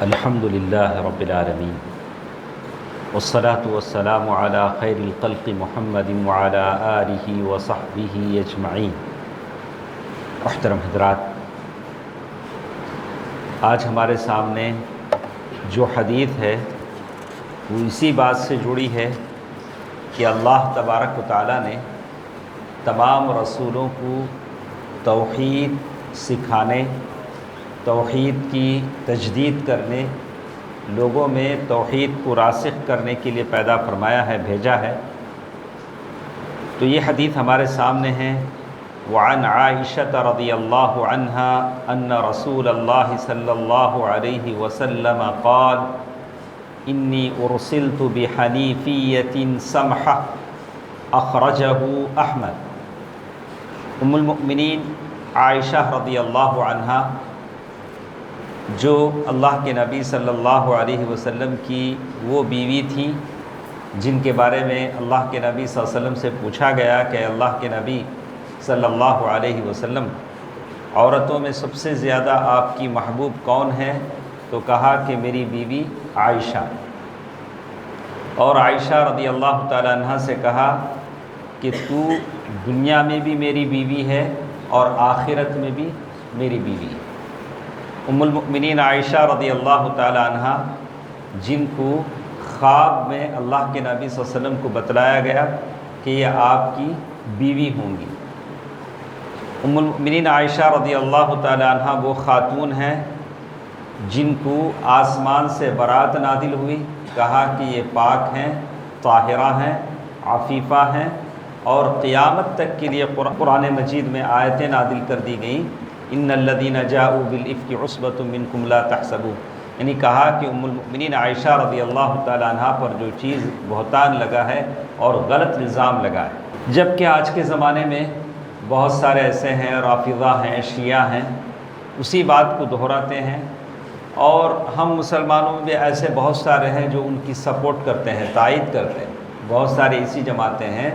الحمد للہ رب العالمین والصلاة والسلام علی خیر الخلق محمد وعلی آلہ وصحبہ اجمعین۔ محترم حضرات، آج ہمارے سامنے جو حدیث ہے وہ اسی بات سے جڑی ہے کہ اللہ تبارک و تعالیٰ نے تمام رسولوں کو توحید سکھانے، توحید کی تجدید کرنے، لوگوں میں توحید کو راسخ کرنے کے لیے پیدا فرمایا ہے، بھیجا ہے۔ تو یہ حدیث ہمارے سامنے ہے۔ وعن عائشہ رضی اللہ عنہا ان رسول اللہ صلی اللہ علیہ وسلم قال انی ارسلت بحنیفیۃ سمحہ اخرجہ احمد۔ ام المؤمنین عائشہ رضی اللہ عنہا، جو اللہ کے نبی صلی اللہ علیہ وسلم کی وہ بیوی تھیں جن کے بارے میں اللہ کے نبی صلی اللہ علیہ وسلم سے پوچھا گیا کہ اللہ کے نبی صلی اللہ علیہ وسلم، عورتوں میں سب سے زیادہ آپ کی محبوب کون ہے؟ تو کہا کہ میری بیوی عائشہ۔ اور عائشہ رضی اللہ تعالی عنہ سے کہا کہ تو دنیا میں بھی میری بیوی ہے اور آخرت میں بھی میری بیوی ہے۔ ام المؤمنین عائشہ رضی اللہ تعالی عنہ، جن کو خواب میں اللہ کے نبی صلی اللہ علیہ وسلم کو بتلایا گیا کہ یہ آپ کی بیوی ہوں گی۔ ام المؤمنین عائشہ رضی اللہ تعالی عنہ وہ خاتون ہیں جن کو آسمان سے برات نازل ہوئی، کہا کہ یہ پاک ہیں، طاہرہ ہیں، عفیفہ ہیں، اور قیامت تک کے لیے قرآن مجید میں آیتیں نازل کر دی گئیں، ان الذین جاؤوا بالافک عصبۃ منکم لا تحسبوا، یعنی کہا کہ ام المؤمنین عائشہ رضی اللہ تعالی عنہ پر جو چیز بہتان لگا ہے اور غلط الزام لگا ہے۔ جبکہ آج کے زمانے میں بہت سارے ایسے ہیں، رافضہ ہیں، شیعہ ہیں، اسی بات کو دہراتے ہیں، اور ہم مسلمانوں میں بھی ایسے بہت سارے ہیں جو ان کی سپورٹ کرتے ہیں، تائید کرتے ہیں۔ بہت سارے ایسی جماعتیں ہیں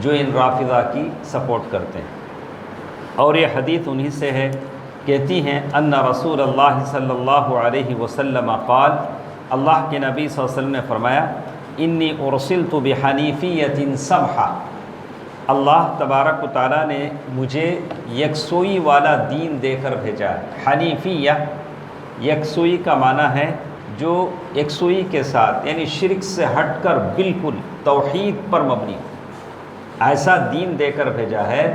جو ان رافضہ کی سپورٹ کرتے ہیں، اور یہ حدیث انہی سے ہے۔ کہتی ہیں ان رسول اللہ صلی اللہ علیہ وسلم قال، اللہ کے نبی صلی اللہ علیہ وسلم نے فرمایا انی ارسلت بحنیفیۃ سمحہ، اللہ تبارک و تعالیٰ نے مجھے یکسوئی والا دین دے کر بھیجا ہے۔ حنیفیہ، یکسوئی کا معنی ہے جو یکسوئی کے ساتھ، یعنی شرک سے ہٹ کر بالکل توحید پر مبنی ہو، ایسا دین دے کر بھیجا ہے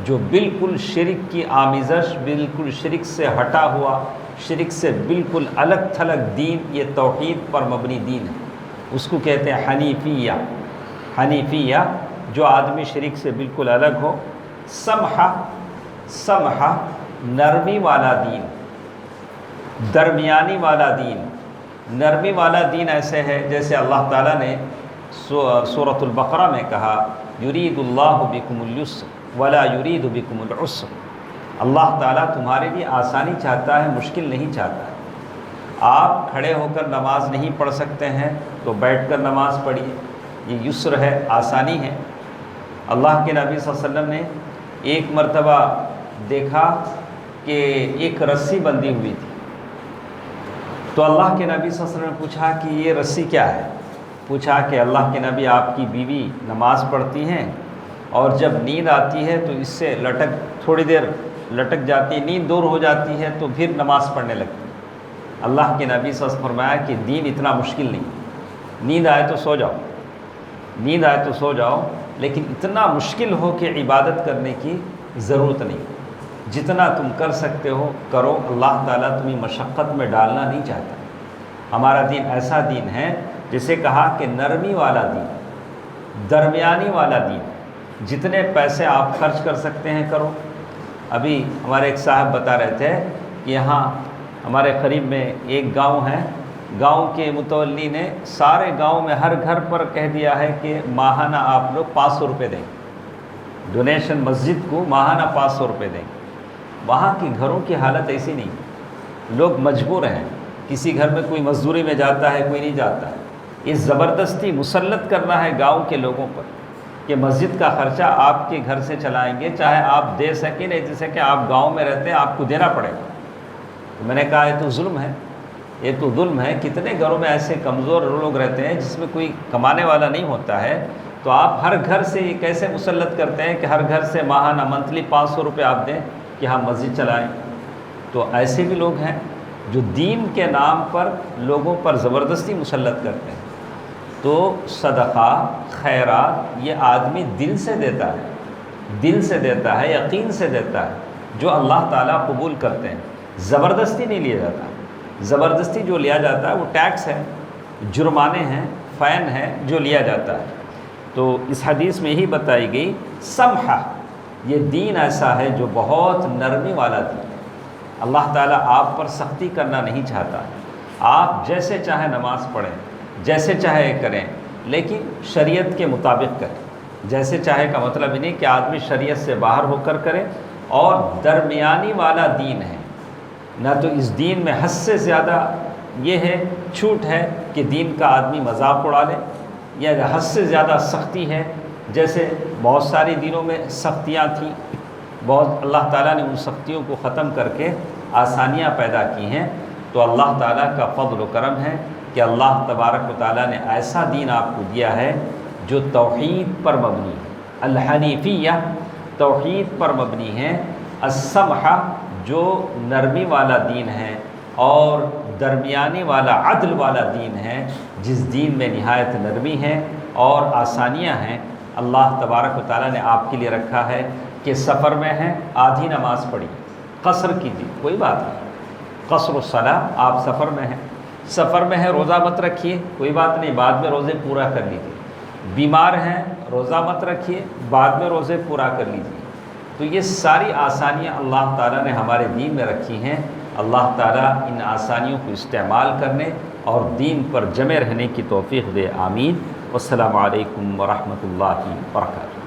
جو بالکل شرک کی آمیزش، بالکل شرک سے ہٹا ہوا، شرک سے بالکل الگ تھلگ دین، یہ توحید پر مبنی دین ہے، اس کو کہتے ہیں حنیفیہ۔ حنیفیہ جو آدمی شرک سے بالکل الگ ہو۔ سمحہ، سمحہ نرمی والا دین، درمیانی والا دین۔ نرمی والا دین ایسے ہے جیسے اللہ تعالیٰ نے سورۃ البقرہ میں کہا یرید اللہ بکم الیسر ولا یرید بکم العسر، اللہ تعالیٰ تمہارے لیے آسانی چاہتا ہے، مشکل نہیں چاہتا ہے۔ آپ کھڑے ہو کر نماز نہیں پڑھ سکتے ہیں تو بیٹھ کر نماز پڑھیے، یہ یسر ہے، آسانی ہے۔ اللہ کے نبی صلی اللہ علیہ وسلم نے ایک مرتبہ دیکھا کہ ایک رسی بندھی ہوئی تھی، تو اللہ کے نبی صلی اللہ علیہ وسلم نے پوچھا کہ یہ رسی کیا ہے؟ پوچھا کہ اللہ کے نبی آپ کی بیوی نماز پڑھتی ہیں اور جب نیند آتی ہے تو اس سے تھوڑی دیر لٹک جاتی ہے، نیند دور ہو جاتی ہے تو پھر نماز پڑھنے لگتی ہے۔ اللہ کے نبی صلی اللہ علیہ وسلم نے فرمایا کہ دین اتنا مشکل نہیں، نیند آئے تو سو جاؤ، نیند آئے تو سو جاؤ، لیکن اتنا مشکل ہو کہ عبادت کرنے کی ضرورت نہیں، جتنا تم کر سکتے ہو کرو، اللہ تعالیٰ تمہیں مشقت میں ڈالنا نہیں چاہتا۔ ہمارا دین ایسا دین ہے جسے کہا کہ نرمی والا دین، درمیانی والا دین، جتنے پیسے آپ خرچ کر سکتے ہیں کرو۔ ابھی ہمارے ایک صاحب بتا رہے تھے کہ یہاں ہمارے قریب میں ایک گاؤں ہے، گاؤں کے متولی نے سارے گاؤں میں ہر گھر پر کہہ دیا ہے کہ ماہانہ آپ لوگ 500 روپے دیں، ڈونیشن مسجد کو ماہانہ 500 روپے دیں۔ وہاں کی گھروں کی حالت ایسی نہیں، لوگ مجبور ہیں، کسی گھر میں کوئی مزدوری میں جاتا ہے، کوئی نہیں جاتا ہے۔ یہ زبردستی مسلط کرنا ہے گاؤں کے لوگوں پر کہ مسجد کا خرچہ آپ کے گھر سے چلائیں گے، چاہے آپ دے سکیں نہیں دے سکیں، آپ گاؤں میں رہتے ہیں، آپ کو دینا پڑے گا۔ تو میں نے کہا یہ تو ظلم ہے، یہ تو ظلم ہے۔ کتنے گھروں میں ایسے کمزور لوگ رہتے ہیں جس میں کوئی کمانے والا نہیں ہوتا ہے، تو آپ ہر گھر سے یہ کیسے مسلط کرتے ہیں کہ ہر گھر سے ماہانہ منتھلی 500 روپے آپ دیں کہ ہم مسجد چلائیں؟ تو ایسے بھی لوگ ہیں جو دین کے نام پر لوگوں پر زبردستی مسلط کرتے ہیں۔ تو صدقہ خیرات یہ آدمی دل سے دیتا ہے، دل سے دیتا ہے، یقین سے دیتا ہے، جو اللہ تعالیٰ قبول کرتے ہیں۔ زبردستی نہیں لیا جاتا۔ زبردستی جو لیا جاتا ہے وہ ٹیکس ہے، جرمانے ہیں، فائن ہے جو لیا جاتا ہے۔ تو اس حدیث میں یہی بتائی گئی سمحہ، یہ دین ایسا ہے جو بہت نرمی والا دین ہے۔ اللہ تعالیٰ آپ پر سختی کرنا نہیں چاہتا۔ آپ جیسے چاہے نماز پڑھیں، جیسے چاہے کریں، لیکن شریعت کے مطابق کریں۔ جیسے چاہے کا مطلب یہ نہیں کہ آدمی شریعت سے باہر ہو کر کرے، اور درمیانی والا دین ہے۔ نہ تو اس دین میں حد سے زیادہ یہ ہے چھوٹ ہے کہ دین کا آدمی مذاق اڑا لے، یا حد سے زیادہ سختی ہے، جیسے بہت ساری دینوں میں سختیاں تھیں، بہت اللہ تعالیٰ نے ان سختیوں کو ختم کر کے آسانیاں پیدا کی ہیں۔ تو اللہ تعالیٰ کا فضل و کرم ہے کہ اللہ تبارک و تعالیٰ نے ایسا دین آپ کو دیا ہے جو توحید پر مبنی ہے۔ الحنیفیہ توحید پر مبنی ہے، السمحہ جو نرمی والا دین ہے، اور درمیانی والا عدل والا دین ہے، جس دین میں نہایت نرمی ہے اور آسانیاں ہیں۔ اللہ تبارک و تعالیٰ نے آپ کے لیے رکھا ہے کہ سفر میں ہیں، آدھی نماز پڑھی، قصر کیجیے، کوئی بات نہیں، قصر الصلاۃ، آپ سفر میں ہیں، سفر میں ہیں روزہ مت رکھیے، کوئی بات نہیں، بعد میں روزے پورا کر لیجیے۔ بیمار ہیں، روزہ مت رکھیے، بعد میں روزے پورا کر لیجیے۔ تو یہ ساری آسانیاں اللہ تعالیٰ نے ہمارے دین میں رکھی ہیں۔ اللہ تعالیٰ ان آسانیوں کو استعمال کرنے اور دین پر جمے رہنے کی توفیق دے، آمین۔ والسلام علیکم ورحمۃ اللہ وبرکاتہ۔